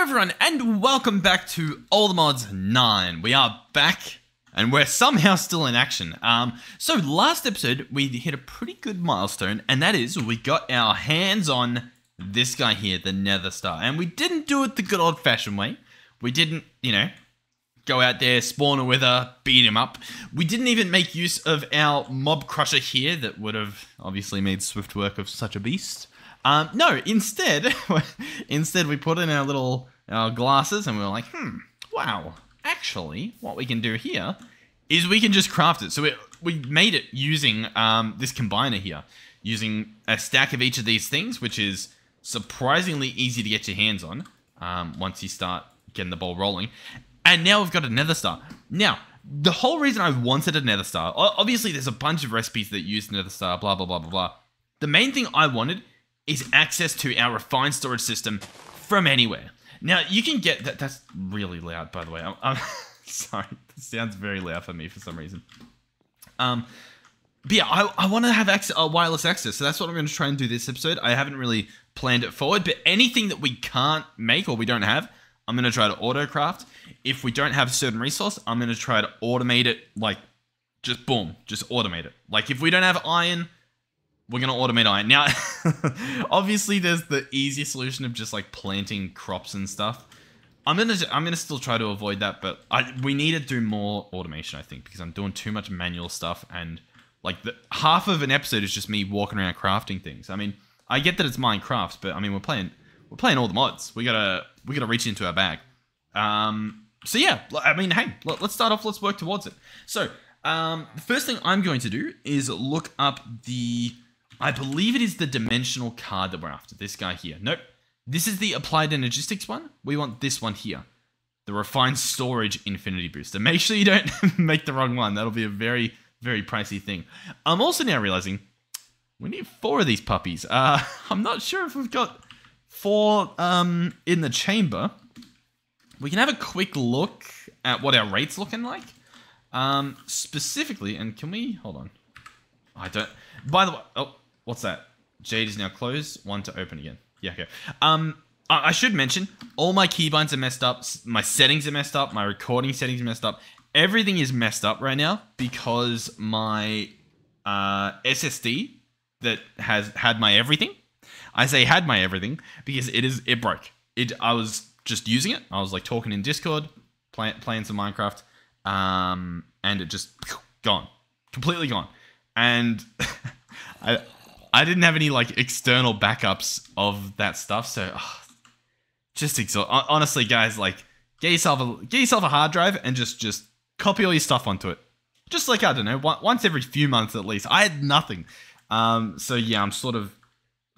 everyone, and welcome back to All the Mods 9. We are back, and we're somehow still in action. So last episode, we hit a pretty good milestone, and that is we got our hands on this guy here, the Nether Star. And we didn't do it the good old-fashioned way. We didn't, go out there, spawn a wither, beat him up. We didn't even make use of our mob crusher here that would have obviously made swift work of such a beast. No, instead we put in our glasses and we were like, wow, actually, what we can do here is we can just craft it. So we made it using this combiner here, using a stack of each of these things, which is surprisingly easy to get your hands on once you start getting the ball rolling. And now we've got a Nether Star. Now, the whole reason I wanted a Nether Star, obviously there's a bunch of recipes that use Nether Star, blah, blah, blah, blah, blah. The main thing I wanted is access to our refined storage system from anywhere. Now, you can get that. That's really loud, by the way. I'm sorry. It sounds very loud for me for some reason. But yeah, I want to have wireless access, so that's what I'm going to try and do this episode. I haven't really planned it forward, but anything that we can't make or we don't have, I'm going to try to auto-craft. If we don't have a certain resource, I'm going to try to automate it, like, just boom, just automate it. Like, if we don't have iron, we're going to automate iron. Now, obviously, there's the easy solution of just, like, planting crops and stuff. I'm gonna still try to avoid that, but we need to do more automation, I think, because I'm doing too much manual stuff, and, like, half of an episode is just me walking around crafting things. I mean, I get that it's Minecraft, but, I mean, we're playing all the mods. We gotta reach into our bag. So, yeah, I mean, hey, let's start off. Let's work towards it. So, the first thing I'm going to do is look up I believe it is the dimensional card that we're after. This guy here. Nope. This is the applied energistics one. We want this one here. The refined storage infinity booster. Make sure you don't make the wrong one. That'll be a very, very pricey thing. I'm also now realizing we need 4 of these puppies. I'm not sure if we've got 4 in the chamber. We can have a quick look at what our rate's looking like. Specifically, and can we... Hold on. I don't... By the way... Oh, what's that? Jade is now closed. 1 to open again. Yeah, okay. I should mention, all my keybinds are messed up. My settings are messed up. My recording settings are messed up. Everything is messed up right now because my SSD that has had my everything. I say had my everything because it broke. I was just using it. I was like talking in Discord, playing some Minecraft, and it just gone. Completely gone. And I didn't have any like external backups of that stuff, so just exhausting. Honestly, guys, like get yourself a hard drive and just copy all your stuff onto it. Just like, I don't know, once every few months at least. I had nothing, so yeah, I'm sort of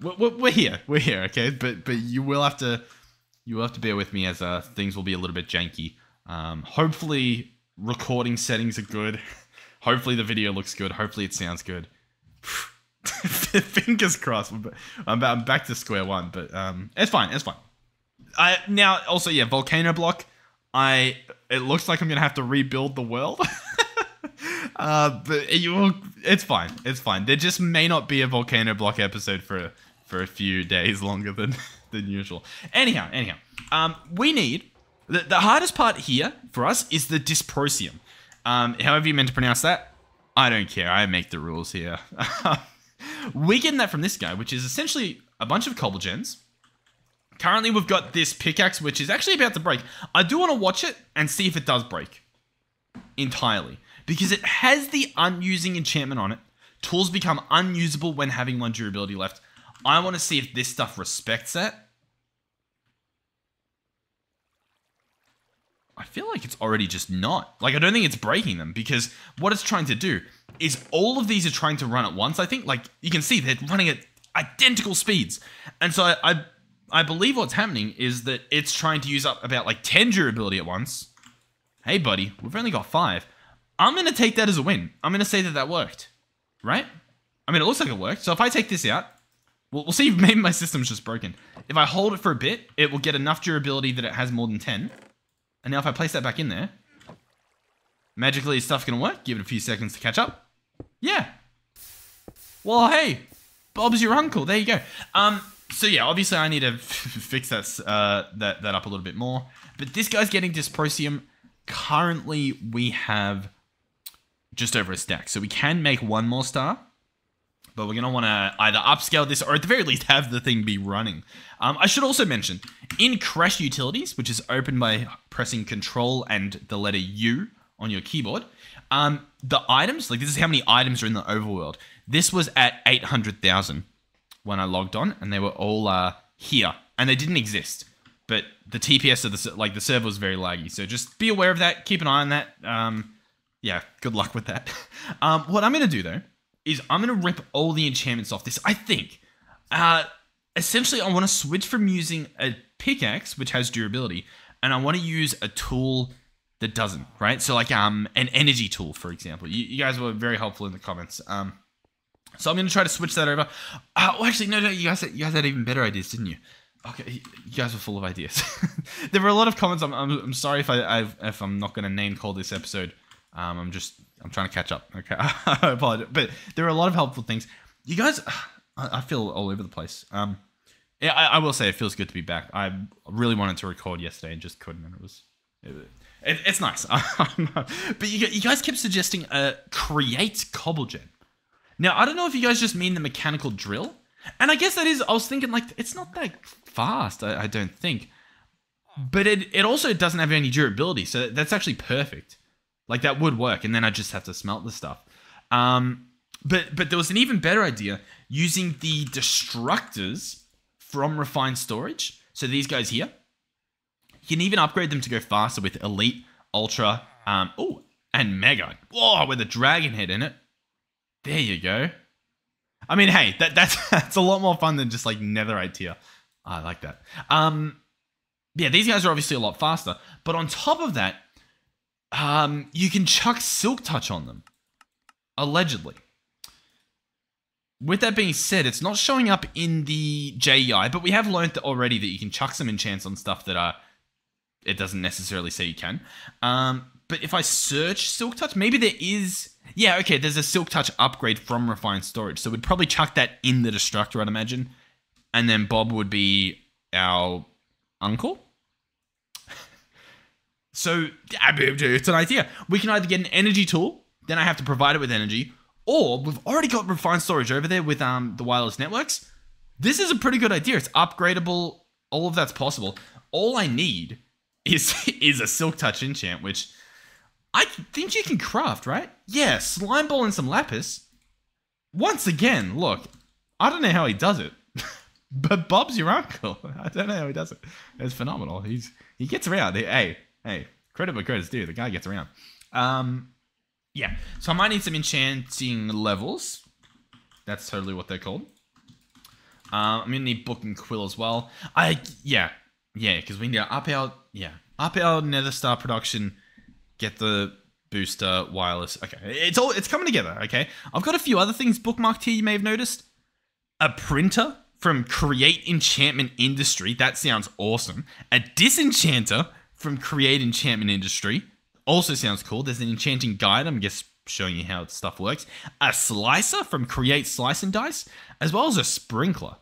we're here, okay. But you will have to bear with me as things will be a little bit janky. Hopefully, recording settings are good. Hopefully, the video looks good. Hopefully, it sounds good. Fingers crossed. I'm back to square one, but it's fine. Now, also, yeah, volcano block. It looks like I'm gonna have to rebuild the world. But it's fine. There just may not be a volcano block episode for a few days longer than usual. Anyhow, we need the hardest part here for us is the dysprosium. However you meant to pronounce that, I don't care. I make the rules here. We're getting that from this guy, which is essentially a bunch of cobble gens. Currently, we've got this pickaxe, which is actually about to break. I do want to watch it and see if it does break entirely, because it has the unusing enchantment on it. Tools become unusable when having 1 durability left. I want to see if this stuff respects that. I feel like it's already just not. Like, I don't think it's breaking them, because what it's trying to do is all of these are trying to run at once. I think, like, you can see they're running at identical speeds. And so I believe what's happening is that it's trying to use up about, like, 10 durability at once. Hey, buddy, we've only got 5. I'm going to take that as a win. I'm going to say that worked. Right? I mean, it looks like it worked. So if I take this out, we'll see if maybe my system's just broken. If I hold it for a bit, it will get enough durability that it has more than 10. And now if I place that back in there, magically stuff's going to work. Give it a few seconds to catch up. Yeah. Well, hey, Bob's your uncle. There you go. So yeah, obviously I need to fix that up a little bit more. But this guy's getting Dysprosium. Currently, we have just over a stack. So we can make one more star. But we're going to want to either upscale this or at the very least have the thing be running. I should also mention, in Crash Utilities, which is opened by pressing Control and the letter U on your keyboard, the items, like this is how many items are in the overworld. This was at 800,000 when I logged on, and they were all here, and they didn't exist. But the TPS of the server was very laggy, so just be aware of that. Keep an eye on that. Yeah, good luck with that. What I'm going to do though is I'm going to rip all the enchantments off this. I think, essentially, I want to switch from using a pickaxe, which has durability, and I want to use a tool that doesn't, right? So like an energy tool, for example. You guys were very helpful in the comments. So I'm going to try to switch that over. Well, actually, no, you guys had even better ideas, didn't you? Okay, you guys were full of ideas. There were a lot of comments. I'm sorry if I'm not going to name call this episode. I'm trying to catch up. Okay, I apologize, but there are a lot of helpful things. You guys, I feel all over the place. Yeah, I will say it feels good to be back. I really wanted to record yesterday and just couldn't, and it's nice. But you guys kept suggesting create Cobblegen. Now I don't know if you guys just mean the mechanical drill, and I guess that is. I was thinking like it's not that fast. I don't think, but it also doesn't have any durability, so that's actually perfect. Like that would work, and then I just have to smelt the stuff. But there was an even better idea using the destructors from Refined Storage. So these guys here, you can even upgrade them to go faster with Elite, Ultra, and Mega. Whoa, with a dragon head in it. There you go. I mean, hey, that's a lot more fun than just like Netherite tier. I like that. Yeah, these guys are obviously a lot faster, but on top of that, you can chuck Silk Touch on them, allegedly. With that being said, it's not showing up in the JEI, but we have learned already that you can chuck some enchants on stuff that it doesn't necessarily say you can. But if I search Silk Touch, maybe there is... Yeah, okay, there's a Silk Touch upgrade from Refined Storage, so we'd probably chuck that in the Destructor, I'd imagine. And then Bob would be our uncle? So, it's an idea. We can either get an energy tool, then I have to provide it with energy, or we've already got Refined Storage over there with the wireless networks. This is a pretty good idea. It's upgradable. All of that's possible. All I need is a Silk Touch enchant, which I think you can craft, right? Yeah, Slime Ball and some Lapis. Once again, look, I don't know how he does it, but Bob's your uncle. I don't know how he does it. It's phenomenal. He gets around. Hey, credit where credit's due. The guy gets around. Yeah, so I might need some enchanting levels. That's totally what they're called. I'm gonna need Book and Quill as well. Yeah, because we need to up our Nether Star production, get the booster wireless. Okay, it's coming together. Okay, I've got a few other things bookmarked here. You may have noticed a printer from Create Enchantment Industry. That sounds awesome. A disenchanter from Create Enchantment Industry. Also sounds cool. There's an enchanting guide. I'm just showing you how stuff works. A slicer from Create Slice and Dice, as well as a sprinkler.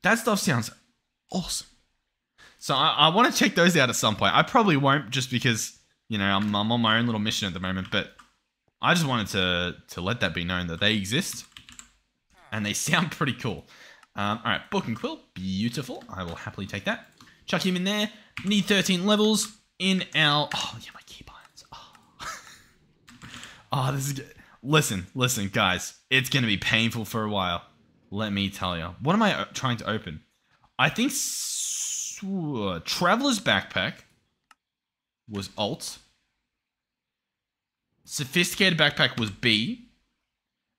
That stuff sounds awesome. So I want to check those out at some point. I probably won't, just because, you know, I'm on my own little mission at the moment. But I just wanted to let that be known that they exist. And they sound pretty cool. All right, Book and Quill. Beautiful. I will happily take that. Chuck him in there. Need 13 levels in our... Oh, yeah, my keybinds. Oh, this is good. Listen, guys. It's going to be painful for a while. Let me tell you. What am I trying to open? I think Traveler's Backpack was Alt. Sophisticated Backpack was B.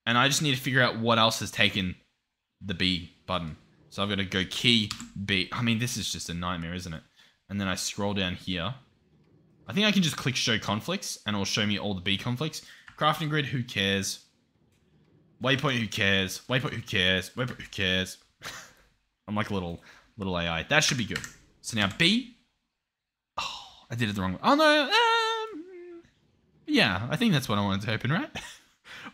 And I just need to figure out what else has taken the B button. So I've got to go key B. I mean, this is just a nightmare, isn't it? And then I scroll down here. I think I can just click show conflicts and it'll show me all the B conflicts. Crafting grid, who cares? Waypoint, who cares? Waypoint, who cares? Waypoint, who cares? I'm like a little AI. That should be good. So now B. Oh, I did it the wrong way. Oh no. Yeah, I think that's what I wanted to open, right?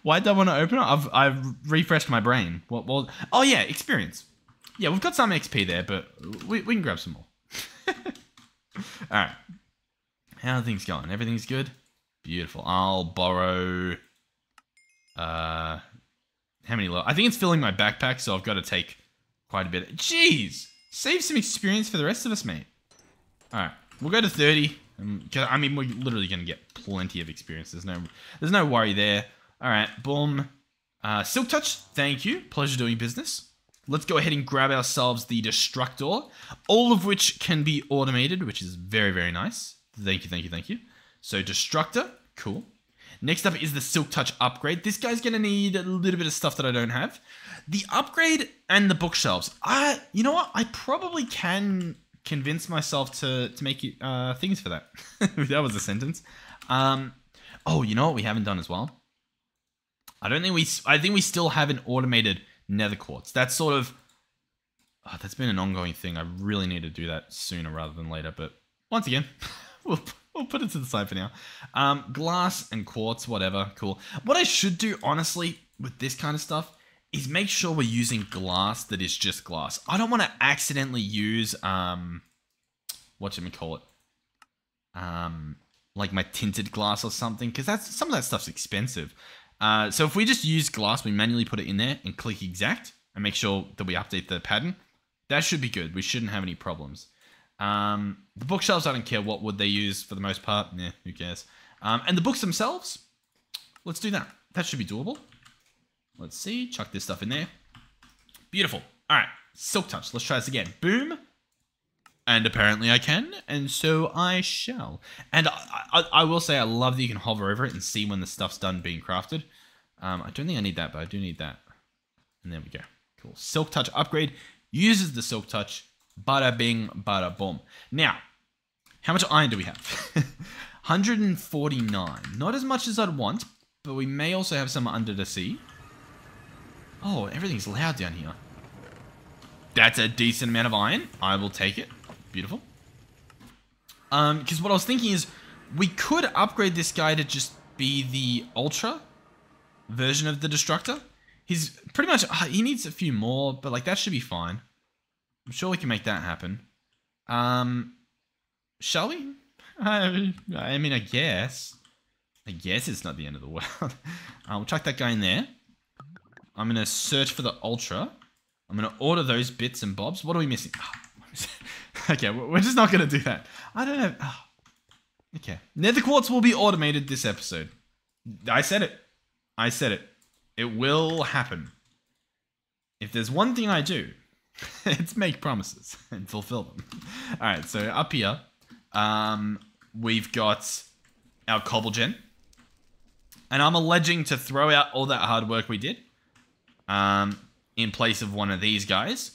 Why did I want to open it? I've refreshed my brain. What? Oh yeah, experience. Yeah, we've got some XP there, but we can grab some more. Alright. How are things going? Everything's good? Beautiful. I'll borrow... how many... I think it's filling my backpack, so I've got to take quite a bit. Jeez! Save some experience for the rest of us, mate. Alright. We'll go to 30. I mean, we're literally going to get plenty of experience. There's no worry there. Alright, boom. Silk Touch, thank you. Pleasure doing business. Let's go ahead and grab ourselves the Destructor, all of which can be automated, which is very, very nice. Thank you, thank you, thank you. So Destructor, cool. Next up is the Silk Touch upgrade. This guy's going to need a little bit of stuff that I don't have. The upgrade and the bookshelves. You know what? I probably can convince myself to make things for that. That was a sentence. Oh, you know what we haven't done as well? I think we still haven't automated Nether Quartz. That's sort of... that's been an ongoing thing. I really need to do that sooner rather than later. But once again, we'll put it to the side for now. Glass and quartz, whatever. Cool. What I should do, honestly, with this kind of stuff is make sure we're using glass that is just glass. I don't want to accidentally use... whatchamacallit? Like my tinted glass or something. Because some of that stuff's expensive. So if we just use glass, we manually put it in there and click exact and make sure that we update the pattern. That should be good. We shouldn't have any problems. The bookshelves, I don't care what wood they use for the most part. Yeah, who cares? And the books themselves, let's do that. That should be doable. Let's see. Chuck this stuff in there. Beautiful. All right. Silk Touch. Let's try this again. Boom. And apparently I can, and so I shall. And I will say I love that you can hover over it and see when the stuff's done being crafted. I don't think I need that, but I do need that. And there we go. Cool. Silk Touch upgrade uses the Silk Touch. Bada bing, bada boom. Now, how much iron do we have? 149. Not as much as I'd want, but we may also have some under the sea. Oh, everything's loud down here. That's a decent amount of iron. I will take it. Beautiful. Because what I was thinking is we could upgrade this guy to just be the Ultra version of the Destructor. He's pretty much... he needs a few more, but like that should be fine. I'm sure we can make that happen. Shall we? I mean, I guess. I guess it's not the end of the world. We'll chuck that guy in there. I'm going to search for the Ultra. I'm going to order those bits and bobs. What are we missing? Okay, we're just not going to do that. I don't know. Okay. Nether Quartz will be automated this episode. I said it. I said it. It will happen. If there's one thing I do, it's make promises and fulfill them. Alright, so up here, we've got our cobble gen. And I'm alleging to throw out all that hard work we did in place of one of these guys.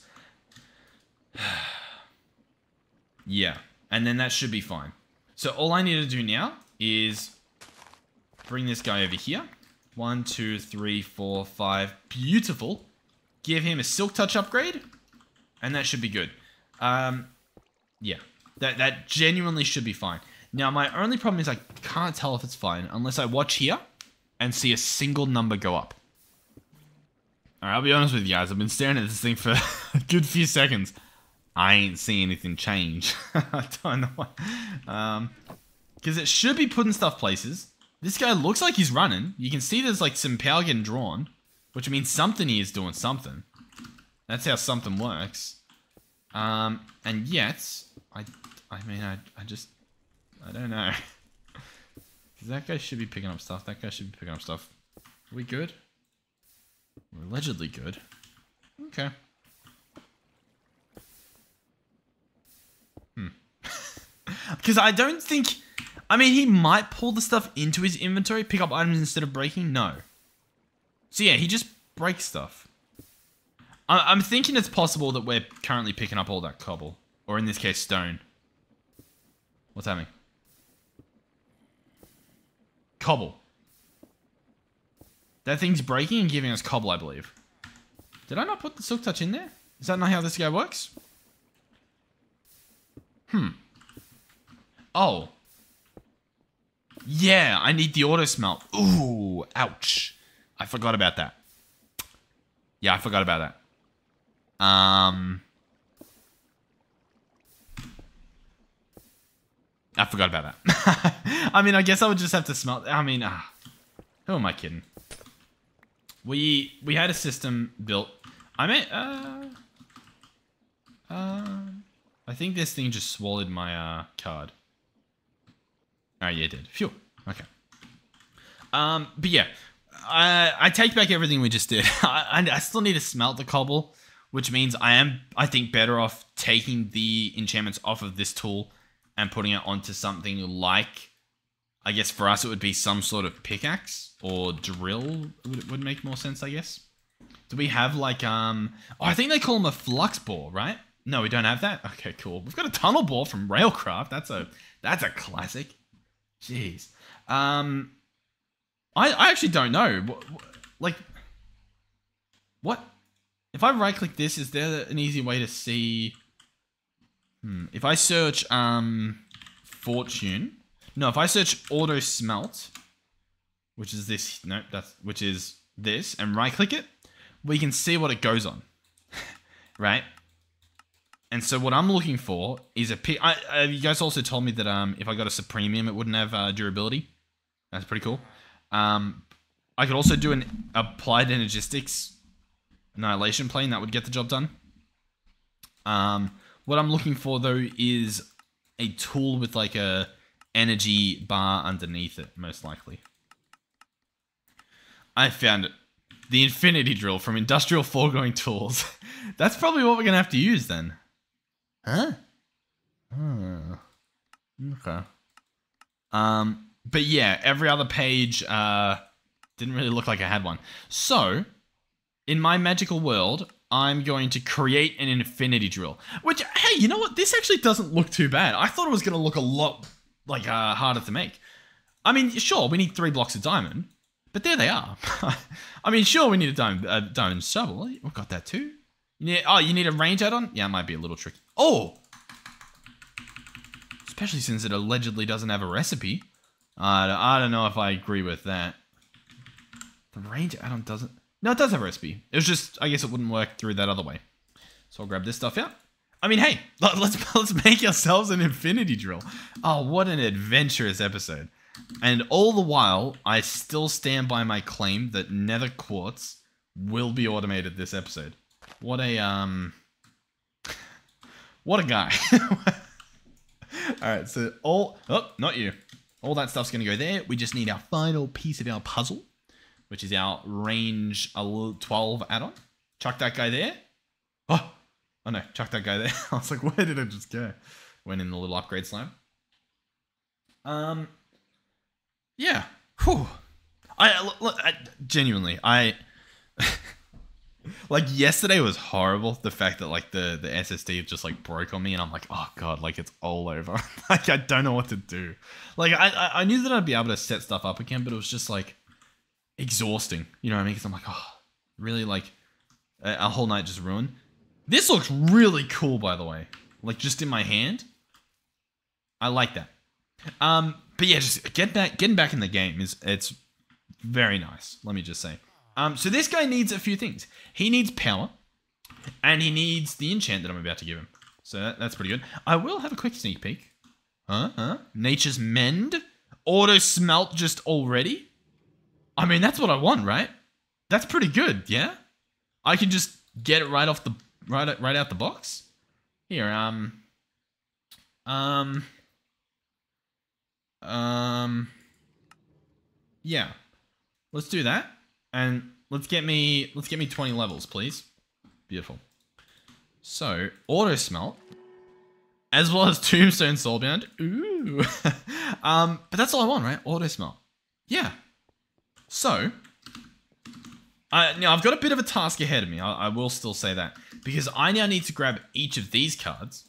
Yeah, and then that should be fine. So all I need to do now is bring this guy over here. 1, 2, 3, 4, 5. Beautiful. Give him a Silk Touch upgrade. And that should be good. Yeah, that genuinely should be fine. Now, my only problem is I can't tell if it's fine unless I watch here and see a single number go up. Alright, I'll be honest with you guys. I've been staring at this thing for a good few seconds. I ain't seeing anything change. I don't know why. Because it should be putting stuff places. This guy looks like he's running. You can see there's like some power getting drawn, which means something he is doing something. That's how something works. And yet, I don't know. Because that guy should be picking up stuff. That guy should be picking up stuff. Are we good? We're allegedly good. Okay. Because I don't think... I mean, he might pull the stuff into his inventory, pick up items instead of breaking. No. So yeah, he just breaks stuff. I'm thinking it's possible that we're currently picking up all that cobble. Or in this case, stone. What's happening? Cobble. That thing's breaking and giving us cobble, I believe. Did I not put the Silk Touch in there? Is that not how this guy works? Oh. Yeah, I need the auto smelt. Ooh, ouch. I forgot about that. Yeah, I forgot about that. I forgot about that. I mean, I guess I would just have to smelt. I mean, who am I kidding? We had a system built. I mean, I think this thing just swallowed my card. Oh yeah, it did. Phew. Okay. But yeah, I take back everything we just did. I still need to smelt the cobble, which means I think, better off taking the enchantments off of this tool and putting it onto something like, I guess for us it would be some sort of pickaxe or drill would make more sense, I guess. Do we have like, oh, I think they call them a flux bore, right? No, we don't have that. Okay, cool. We've got a tunnel bore from Railcraft. That's a classic. Jeez. I actually don't know. Like, what? If I right click this, is there an easy way to see? If I search fortune, no. If I search auto smelt, which is this, which is this, and right click it, we can see what it goes on, right? And so what I'm looking for is a pick. You guys also told me that if I got a supremium, it wouldn't have durability. That's pretty cool. I could also do an applied energistics annihilation plane that would get the job done. What I'm looking for though is a tool with like a energy bar underneath it, most likely. I found it. The infinity drill from Industrial Foregoing Tools. That's probably what we're gonna have to use then. Huh? Okay. But yeah, every other page didn't really look like I had one. So, in my magical world, I'm going to create an infinity drill. Which, hey, you know what? This actually doesn't look too bad. I thought it was going to look a lot like harder to make. I mean, sure, we need 3 blocks of diamond, but there they are. I mean, sure, we need a diamond shovel. We've got that too. You need a range add-on? Yeah, it might be a little tricky. Oh! Especially since it allegedly doesn't have a recipe. I don't know if I agree with that. The range add-on doesn't... No, it does have a recipe. It was just... I guess it wouldn't work through that other way. So I'll grab this stuff out. I mean, hey, let's make ourselves an infinity drill. Oh, what an adventurous episode. And all the while, I still stand by my claim that nether quartz will be automated this episode. What a guy. Alright, so oh, not you. All that stuff's gonna go there. We just need our final piece of our puzzle, which is our range 12 add-on. Chuck that guy there. Oh no, chuck that guy there. I was like, where did it just go? Went in the little upgrade slab. Yeah. Whew. I genuinely, like, yesterday was horrible. The fact that, like, the SSD just, like, broke on me. And I'm like, oh, God, like, it's all over. Like, I don't know what to do. Like, I knew that I'd be able to set stuff up again. But it was just, like, exhausting. You know what I mean? Because I'm like, oh, really? Like, a whole night just ruined. This looks really cool, by the way. Like, just in my hand. I like that. But yeah, just getting back in the game it's very nice. Let me just say. So this guy needs a few things. He needs power, and he needs the enchant that I'm about to give him. So that's pretty good. I will have a quick sneak peek. Nature's Mend, auto smelt just already. I mean, that's what I want, right? That's pretty good, yeah. I can just get it right off the right out the box. Here, yeah. Let's do that. And let's get me 20 levels, please. Beautiful. So, auto smelt, as well as tombstone soulbound. Ooh. But that's all I want, right? Auto smelt. Yeah. So, now I've got a bit of a task ahead of me. I will still say that, because I now need to grab each of these cards.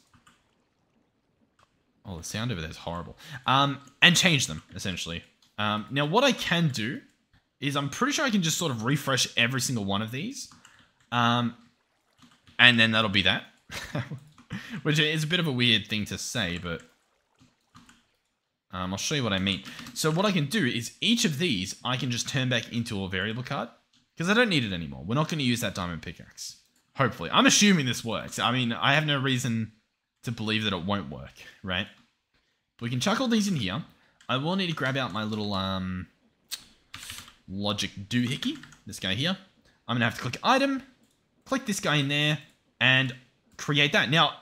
Oh, the sound over there is horrible. And change them, essentially. Now, what I can do is I'm pretty sure I can just sort of refresh every single one of these. And then that'll be that. Which is a bit of a weird thing to say, but I'll show you what I mean. So what I can do is each of these, I can just turn back into a variable card, because I don't need it anymore. We're not going to use that diamond pickaxe. Hopefully. I'm assuming this works. I mean, I have no reason to believe that it won't work, right? We can chuck all these in here. I will need to grab out my little logic doohickey. This guy here. I'm going to have to click item, click this guy in there, and create that. Now,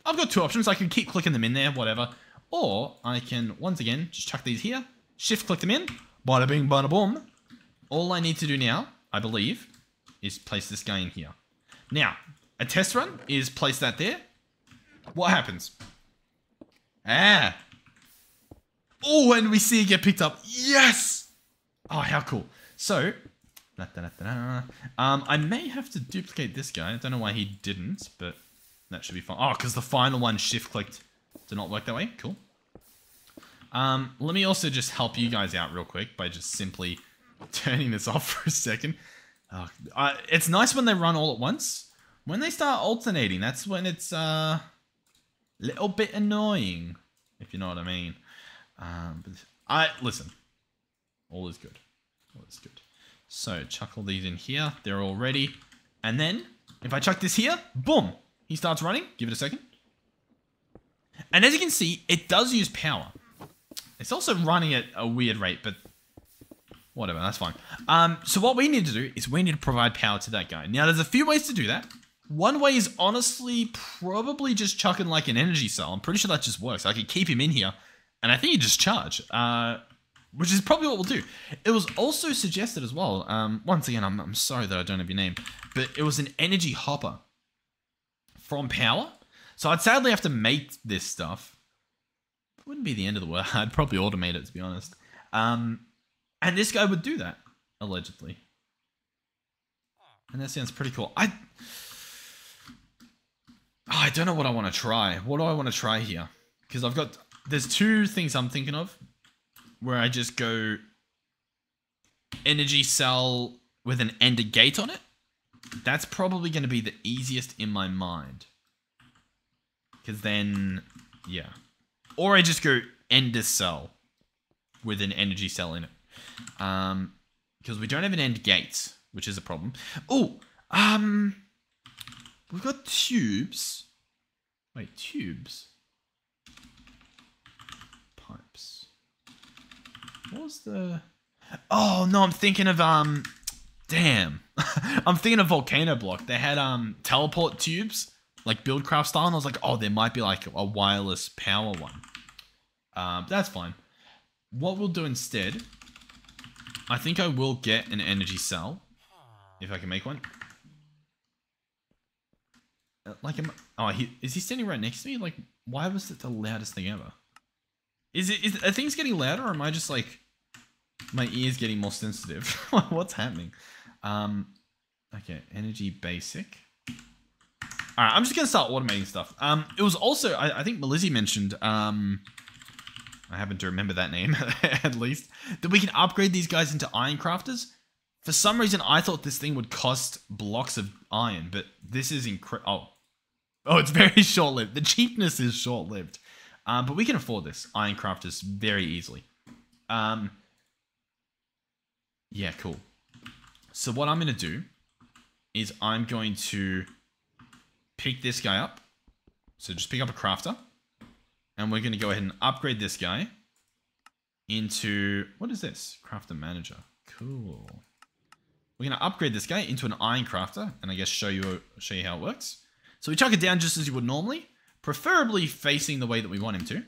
I've got two options. I can keep clicking them in there, whatever. Or I can, once again, just chuck these here. Shift click them in. Bada bing, bada boom. All I need to do now, I believe, is place this guy in here. Now, a test run is place that there. What happens? Ah. Oh, and we see it get picked up. Yes! Oh, how cool. So, I may have to duplicate this guy. I don't know why he didn't, but that should be fine. Oh, because the final one shift-clicked to not work that way. Cool. Let me also just help you guys out real quick by just simply turning this off for a second. It's nice when they run all at once. When they start alternating, that's when it's a little bit annoying, if you know what I mean. Listen, all is good. All is good. So chuck all these in here. They're all ready. And then if I chuck this here, boom, he starts running. Give it a second. And as you can see, it does use power. It's also running at a weird rate, but whatever, that's fine. So what we need to do is we need to provide power to that guy. Now, there's a few ways to do that. One way is honestly probably just chucking like an energy cell. I'm pretty sure that just works. I could keep him in here, and I think he just charge, which is probably what we'll do. It was also suggested as well. Once again, I'm sorry that I don't have your name, but it was an energy hopper from power. So I'd sadly have to make this stuff. It wouldn't be the end of the world. I'd probably automate it, to be honest. And this guy would do that, allegedly. And that sounds pretty cool. I don't know what I want to try. What do I want to try here? Because there's two things I'm thinking of where I just go energy cell with an ender gate on it. That's probably going to be the easiest in my mind. Because then, yeah. Or I just go ender cell with an energy cell in it. Because we don't have an end gate, which is a problem. Oh, we've got tubes. Wait, tubes? Pipes. What was the... Oh, no, I'm thinking of, damn. I'm thinking of Volcano Block. They had, teleport tubes, like Buildcraft style, and I was like, oh, there might be, like, a wireless power one. That's fine. What we'll do instead... I think I will get an energy cell, if I can make one. Like, is he standing right next to me? Like, why was it the loudest thing ever? Are things getting louder, or am I just like, my ears getting more sensitive? What's happening? Okay, energy basic. All right, I'm just gonna start automating stuff. It was also, I think Melizzy mentioned, I happen to remember that name, at least, that we can upgrade these guys into iron crafters. For some reason, I thought this thing would cost blocks of iron, but this is incredible. Oh, it's very short-lived. The cheapness is short-lived. But we can afford this, iron crafters, very easily. Yeah, cool. So what I'm going to do is I'm going to pick this guy up. So just pick up a crafter. And we're going to go ahead and upgrade this guy into... What is this? Crafter Manager. Cool. We're going to upgrade this guy into an Iron Crafter. And I guess show you how it works. So we chuck it down just as you would normally. Preferably facing the way that we want him to.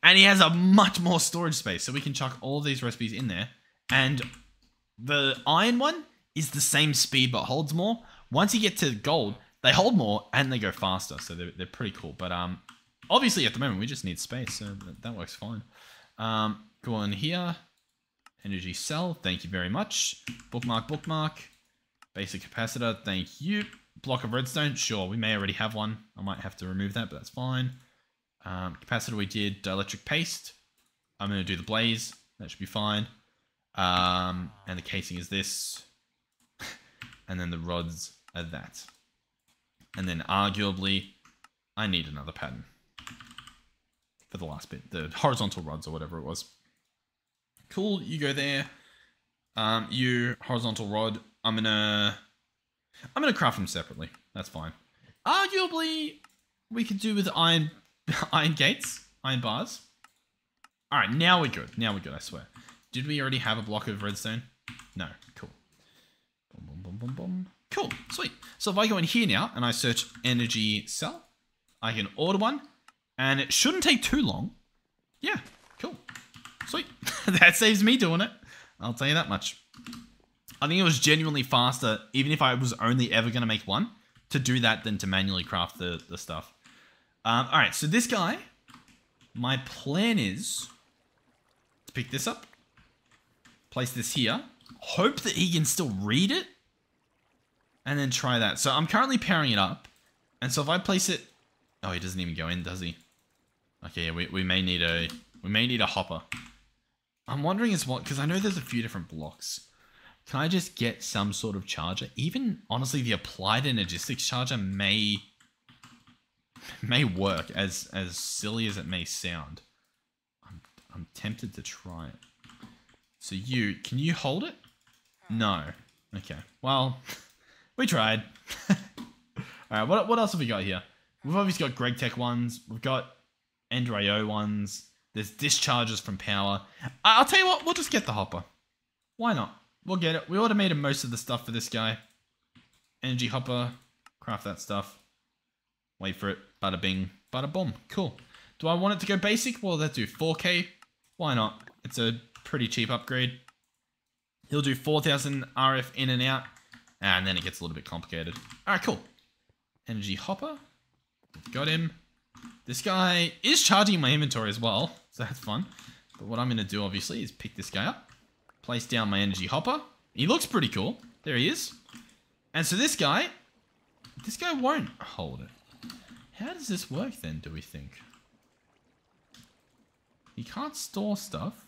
And he has a much more storage space. So we can chuck all of these recipes in there. And the iron one is the same speed but holds more. Once you get to gold, they hold more and they go faster. So they're pretty cool. But... obviously, at the moment, we just need space, so that works fine. Go on here. Energy cell, thank you very much. Bookmark, bookmark. Basic capacitor, thank you. Block of redstone, sure, we may already have one. I might have to remove that, but that's fine. Capacitor we did, dielectric paste. I'm going to do the blaze, that should be fine. And the casing is this. And then the rods are that. And then arguably, I need another pattern. For the last bit, the horizontal rods or whatever it was. Cool, you go there. You horizontal rod. I'm gonna I'm going to craft them separately. That's fine. Arguably, we could do with iron gates, iron bars. All right, now we're good. Now we're good, I swear. Did we already have a block of redstone? No. Cool. Boom, boom, boom, boom, boom. Cool. Sweet. So if I go in here now and I search energy cell, I can order one, and it shouldn't take too long. Yeah. Cool. Sweet. That saves me doing it. I'll tell you that much. I think it was genuinely faster, even if I was only ever going to make one, to do that than to manually craft the stuff. All right, so this guy, my plan is to pick this up, place this here, hope that he can still read it, and then try that. So I'm currently powering it up, and so if I place it... Oh, he doesn't even go in, does he? Okay, yeah, we may need a hopper. I'm wondering as well, because I know there's a few different blocks. Can I just get some sort of charger? Even, honestly, the applied energistics charger may work, as silly as it may sound. I'm tempted to try it. So can you hold it? No. Okay. Well, we tried. Alright, what else have we got here? We've obviously got GregTech ones. We've got Ender.io ones. There's discharges from power. I'll tell you what, we'll just get the hopper. Why not? We'll get it. We automated most of the stuff for this guy. Energy hopper. Craft that stuff. Wait for it. Bada bing. Bada boom. Cool. Do I want it to go basic? What will that do? 4K? Why not? It's a pretty cheap upgrade. He'll do 4,000 RF in and out. And then it gets a little bit complicated. Alright, cool. Energy hopper. Got him. This guy is charging my inventory as well. So that's fun. But what I'm going to do, obviously, is pick this guy up. Place down my energy hopper. He looks pretty cool. There he is. And so this guy won't hold it. How does this work then, do we think? He can't store stuff.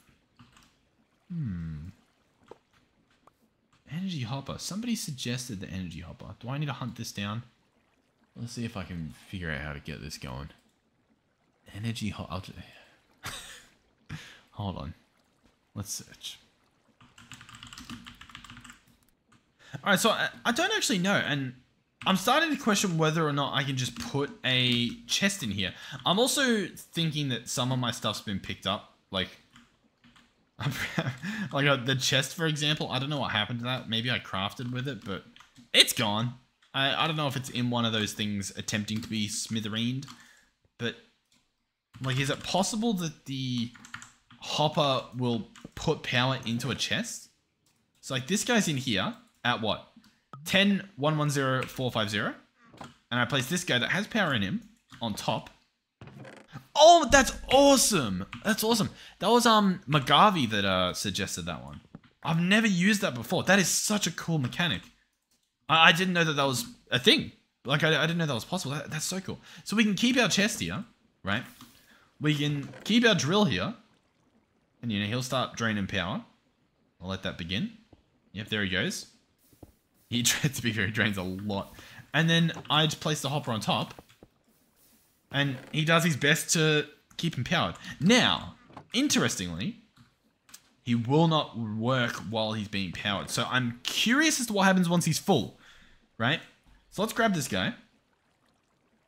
Energy hopper. Somebody suggested the energy hopper. Do I need to hunt this down? Let's see if I can figure out how to get this going. Energy hopper. Hold on. Let's search. Alright, so I don't actually know, and I'm starting to question whether or not I can just put a chest in here. I'm also thinking that some of my stuff's been picked up, like the chest, for example. I don't know what happened to that. Maybe I crafted with it, but it's gone. I don't know if it's in one of those things attempting to be smithereened, but like, is it possible that the hopper will put power into a chest? So like, this guy's in here at what? 10110450, and I place this guy that has power in him on top. Oh, that's awesome! That's awesome. That was Magavi that suggested that one. I've never used that before. That is such a cool mechanic. I didn't know that was a thing. Like, I didn't know that was possible. That's so cool. So we can keep our chest here, right? We can keep our drill here. And, you know, he'll start draining power. I'll let that begin. Yep, there he goes. He, to be fair, he drains a lot. And then I just place the hopper on top. And he does his best to keep him powered. Now, interestingly, he will not work while he's being powered. So I'm curious as to what happens once he's full, right? So let's grab this guy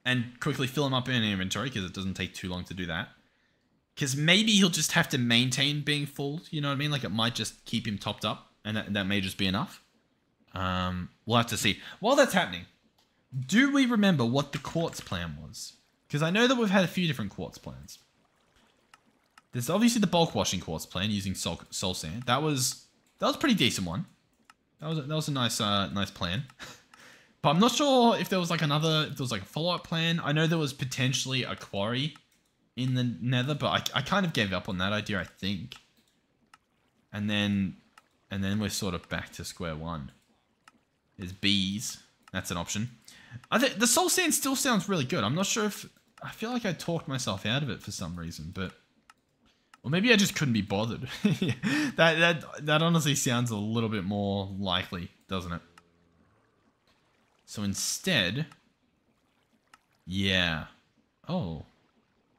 and quickly fill him up in inventory, because it doesn't take too long to do that. Because maybe he'll just have to maintain being full, you know what I mean? Like, it might just keep him topped up, and that may just be enough. We'll have to see. While that's happening, do we remember what the quartz plan was? Because I know that we've had a few different quartz plans. There's obviously the bulk washing quartz plan using soul sand. That was a pretty decent one. That was a nice nice plan. But I'm not sure if there was like a follow-up plan. I know there was potentially a quarry in the nether, but I kind of gave up on that idea, I think. And then we're sort of back to square one. There's bees. That's an option. I think the soul sand still sounds really good. I'm not sure if... I feel like I talked myself out of it for some reason, but... Or maybe I just couldn't be bothered. That honestly sounds a little bit more likely, doesn't it? So instead... Yeah. Oh.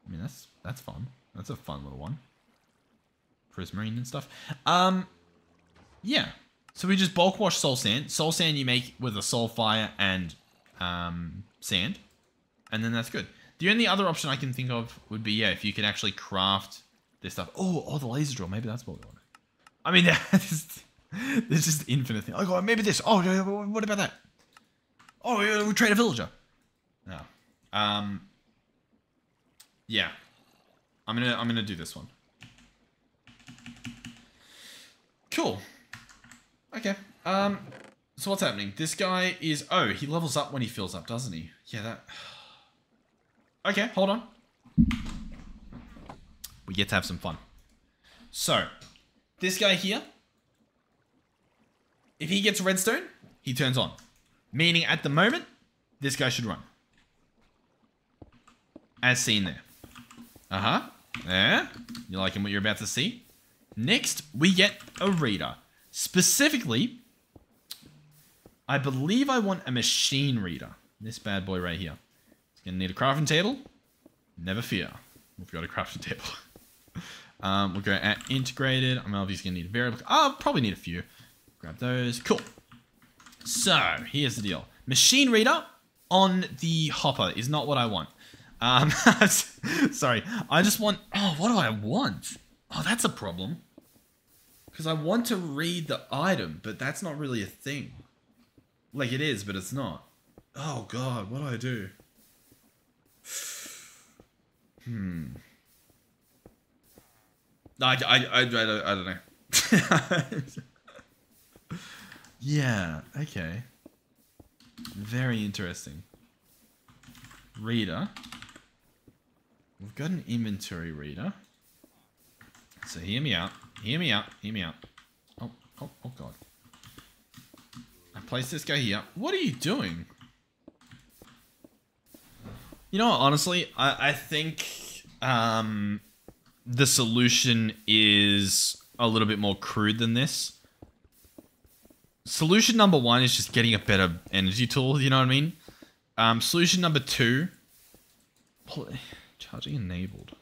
I mean, that's fun. That's a fun little one. Prismarine and stuff. Yeah. So we just bulk wash soul sand. Soul sand you make with a soul fire and sand. And then that's good. The only other option I can think of would be, yeah, if you could actually craft this stuff. Oh, the laser drill. Maybe that's what we want. I mean, there's just infinite things. Oh, maybe this. Oh, what about that? Oh, we trade a villager. No. Yeah. I'm gonna do this one. Cool. Okay. So what's happening? This guy is... Oh, he levels up when he fills up, doesn't he? Yeah, that... Okay, hold on. We get to have some fun. So, this guy here, if he gets redstone, he turns on. Meaning, at the moment, this guy should run. As seen there. Uh-huh. There. You liking what you're about to see? Next, we get a reader. Specifically, I believe I want a machine reader. This bad boy right here. It's going to need a crafting table. Never fear. We've got a crafting table. We'll go at integrated. I'm obviously going to need a variable. I'll probably need a few. Grab those. Cool. So, here's the deal. Machine reader on the hopper is not what I want. Sorry. I just want... Oh, what do I want? Oh, that's a problem. Because I want to read the item, but that's not really a thing. Like it is, but it's not. Oh god, what do I do? I don't know. Yeah, okay. Very interesting. Reader. We've got an inventory reader. So hear me out. Hear me out. Hear me out. Oh god. I place this guy here. What are you doing? You know what, honestly, I think the solution is a little bit more crude than this. Solution number one is just getting a better energy tool, you know what I mean? Solution number two, charging enabled.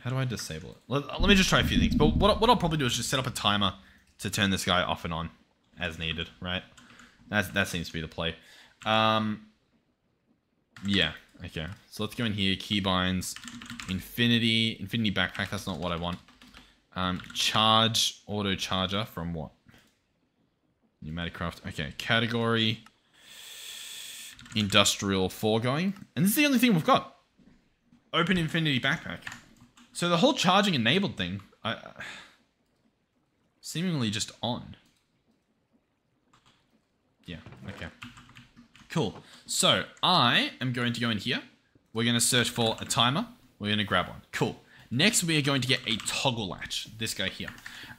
How do I disable it? Let me just try a few things. But what I'll probably do is just set up a timer to turn this guy off and on as needed, right? That seems to be the play. Yeah, okay. So let's go in here, keybinds, infinity backpack, that's not what I want. Charge, auto charger from what? Pneumatic craft, okay. Category, industrial foregoing. And this is the only thing we've got. Open infinity backpack. So the whole charging enabled thing, seemingly just on. Yeah, okay. Cool. So I am going to go in here. We're going to search for a timer. We're going to grab one. Cool. Next, we are going to get a toggle latch. This guy here.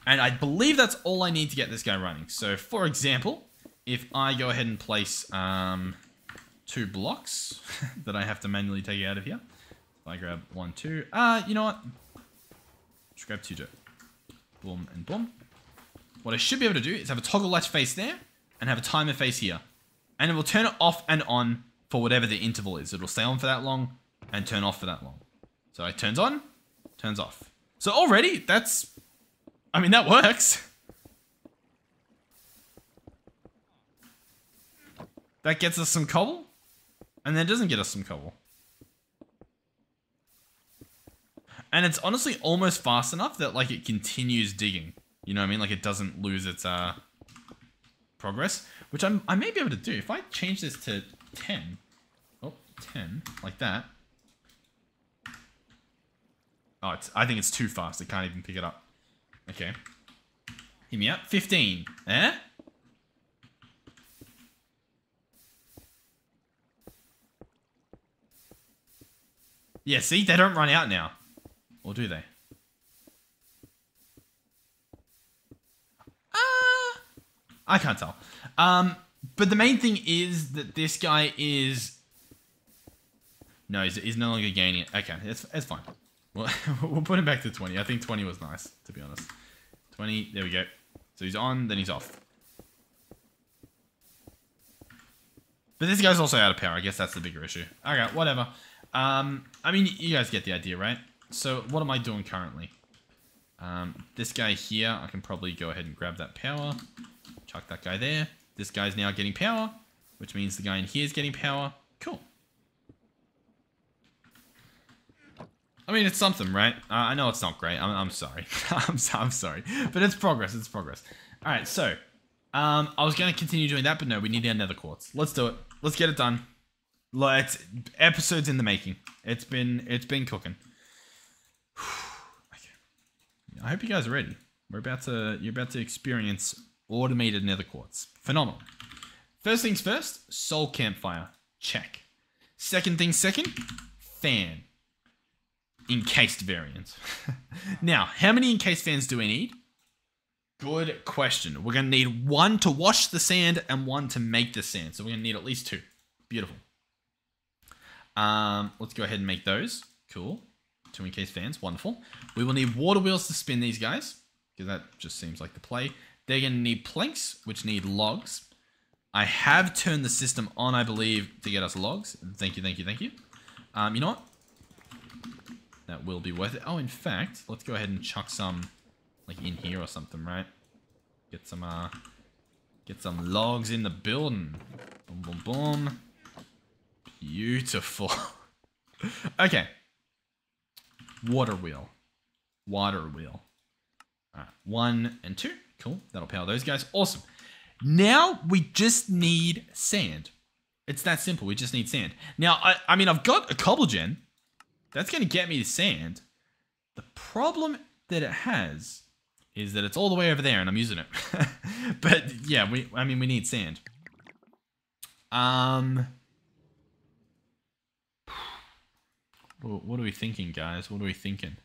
And I believe that's all I need to get this guy running. So for example, if I go ahead and place 2 blocks that I have to manually take out of here. If I grab 1, 2. You know what? Just grab 2 dirt. Boom and boom. What I should be able to do is have a toggle latch face there and have a timer face here. And it will turn it off and on for whatever the interval is. It'll stay on for that long and turn off for that long. So it turns on, turns off. So already, that's... I mean, that works. That gets us some cobble. And then doesn't get us some cobble. And it's honestly almost fast enough that, like, it continues digging. You know what I mean? Like, it doesn't lose its progress. Which I may be able to do. If I change this to 10. Oh, 10. Like that. Oh, I think it's too fast. It can't even pick it up. Okay. Hear me out. 15. Eh? Yeah, see? They don't run out now. Or do they? I can't tell. But the main thing is that this guy is... No, he's no longer gaining it. Okay, it's fine. We'll put him back to 20. I think 20 was nice, to be honest. 20, there we go. So he's on, then he's off. But this guy's also out of power. I guess that's the bigger issue. Okay, whatever. I mean, you guys get the idea, right? So what am I doing currently? This guy here, I can probably go ahead and grab that power. Chuck that guy there. This guy's now getting power, which means the guy in here is getting power. Cool. I mean, it's something, right? I know it's not great. I'm sorry. I'm sorry. But it's progress. It's progress. All right, so I was going to continue doing that, but no, we need our nether quartz. Let's do it. Let's get it done. It's episodes in the making. It's been cooking. Okay. I hope you guys are ready. You're about to experience automated nether quartz. Phenomenal. First things first, soul campfire. Check. Second thing second, fan. Encased variant. Now, how many encased fans do we need? Good question. We're going to need one to wash the sand and one to make the sand. So we're going to need at least two. Beautiful. Let's go ahead and make those. Cool. 2 encased fans. Wonderful. We will need water wheels to spin these guys, because that just seems like the play. They're going to need planks, which need logs. I have turned the system on, I believe, to get us logs. Thank you, thank you, thank you. You know what? That will be worth it. Oh, in fact, let's go ahead and chuck some, like, in here or something, right? Get some logs in the building. Boom, boom, boom. Beautiful. Okay. Water wheel. Water wheel. All right, 1 and 2. Cool. That'll power those guys. Awesome. Now we just need sand. It's that simple. We just need sand. Now, I mean, I've got a cobble gen. That's going to get me the sand. The problem that it has is that it's all the way over there and I'm using it. But yeah, we need sand. What are we thinking, guys? What are we thinking?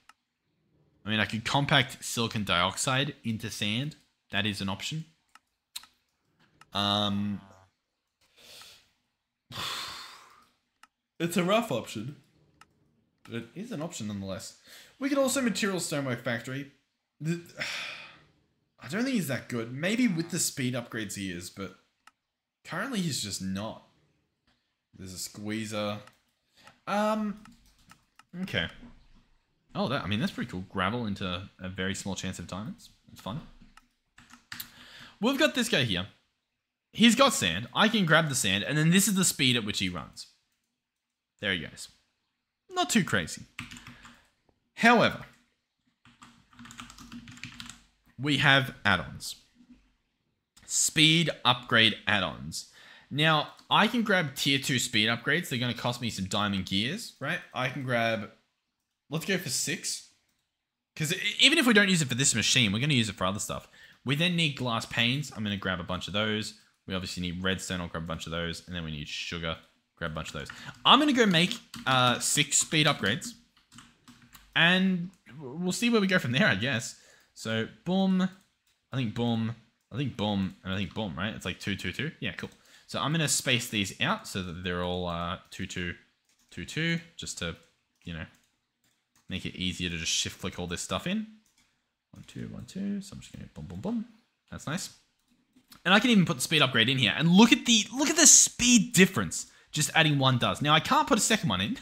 I mean, I could compact silicon dioxide into sand. That is an option. It's a rough option. But it is an option nonetheless. We could also material stonework factory. I don't think he's that good. Maybe with the speed upgrades he is, but currently he's just not. There's a squeezer. Okay. Oh, that's pretty cool. Gravel into a very small chance of diamonds. It's fun. We've got this guy here. He's got sand. I can grab the sand, and then this is the speed at which he runs. There he goes. Not too crazy. However, we have add-ons. Speed upgrade add-ons. Now, I can grab tier 2 speed upgrades. They're going to cost me some diamond gears, right? I can grab... Let's go for 6. Because even if we don't use it for this machine, we're going to use it for other stuff. We then need glass panes. I'm going to grab a bunch of those. We obviously need redstone. I'll grab a bunch of those. And then we need sugar. Grab a bunch of those. I'm going to go make 6 speed upgrades. And we'll see where we go from there, I guess. So, boom. I think boom. I think boom. And I think boom, right? It's like 2, 2, 2. Yeah, cool. So I'm going to space these out so that they're all 2, 2, 2, 2. Just to, you know, make it easier to just shift flick all this stuff in. 1, 2, 1, 2. So I'm just going to boom, boom, boom. That's nice. And I can even put the speed upgrade in here. And look at the speed difference. Just adding 1 does. Now I can't put a second one in,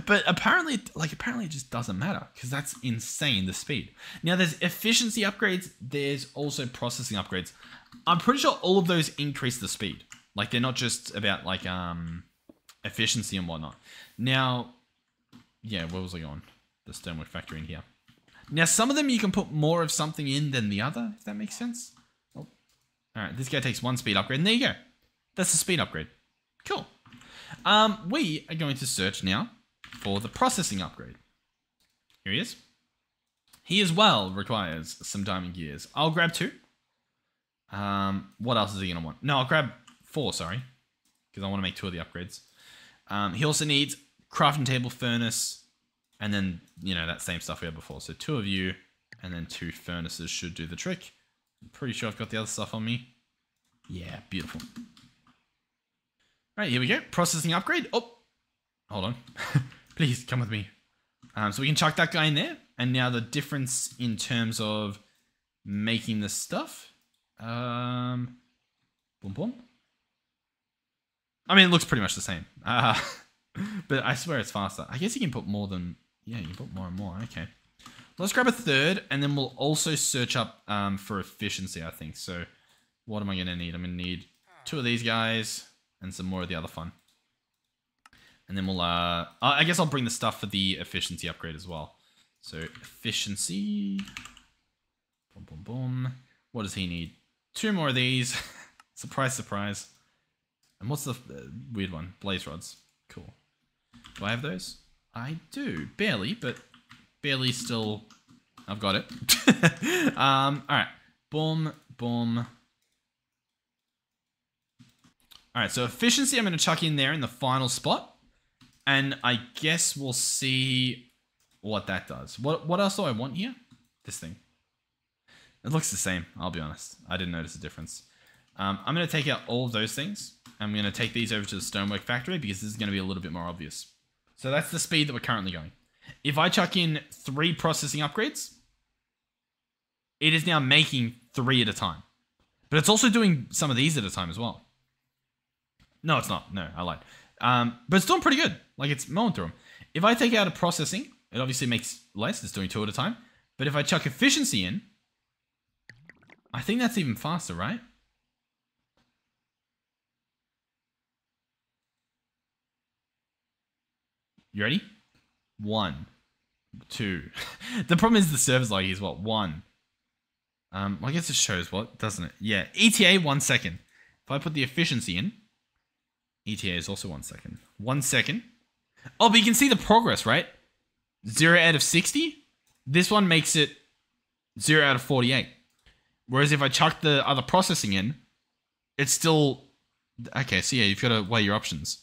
but apparently it just doesn't matter because that's insane, the speed. Now there's efficiency upgrades. There's also processing upgrades. I'm pretty sure all of those increase the speed. Like they're not just about like efficiency and whatnot. Now, yeah, where was I going? The stonework factory in here. Now some of them you can put more of something in than the other, if that makes sense. Oh. All right, this guy takes 1 speed upgrade, and there you go. That's the speed upgrade. Cool. We are going to search now for the processing upgrade. Here he is. He as well requires some diamond gears. I'll grab 2. What else is he going to want? No, I'll grab 4, sorry. Because I want to make 2 of the upgrades. He also needs crafting table, furnace, and then, you know, that same stuff we had before. So 2 of you, and then 2 furnaces should do the trick. I'm pretty sure I've got the other stuff on me. Yeah, beautiful. All right, here we go. Processing upgrade. Oh, hold on. Please, come with me. So we can chuck that guy in there. And now the difference in terms of making the stuff. Boom, boom. I mean, it looks pretty much the same. But I swear it's faster. I guess you can put more than... Yeah, you can put more and more. Okay. Let's grab a third, and then we'll also search up for efficiency, I think. So what am I going to need? I'm going to need 2 of these guys and some more of the other fun. And then we'll, I guess I'll bring the stuff for the efficiency upgrade as well. So efficiency, boom, boom, boom. What does he need? 2 more of these. Surprise, surprise. And what's the weird one? Blaze rods. Cool. Do I have those? I do. Barely, but barely still. I've got it. All right. Boom, boom. All right. So efficiency, I'm going to chuck in there in the final spot. And I guess we'll see what that does. What else do I want here? This thing. It looks the same. I'll be honest. I didn't notice a difference. I'm going to take out all of those things. I'm going to take these over to the stonework factory because this is going to be a little bit more obvious. So that's the speed that we're currently going. If I chuck in 3 processing upgrades, it is now making 3 at a time. But it's also doing some of these at a time as well. No, it's not. No, I lied. But it's doing pretty good. Like, it's mowing through them. If I take out a processing, it obviously makes less. It's doing 2 at a time. But if I chuck efficiency in, I think that's even faster, right? You ready? 1, 2. The problem is the server's lag is what? 1. Well, I guess it shows what, doesn't it? Yeah. ETA 1 second. If I put the efficiency in, ETA is also 1 second. 1 second. Oh, but you can see the progress, right? 0 out of 60. This one makes it 0 out of 48. Whereas if I chuck the other processing in, it's still... Okay, so yeah, you've got to weigh your options.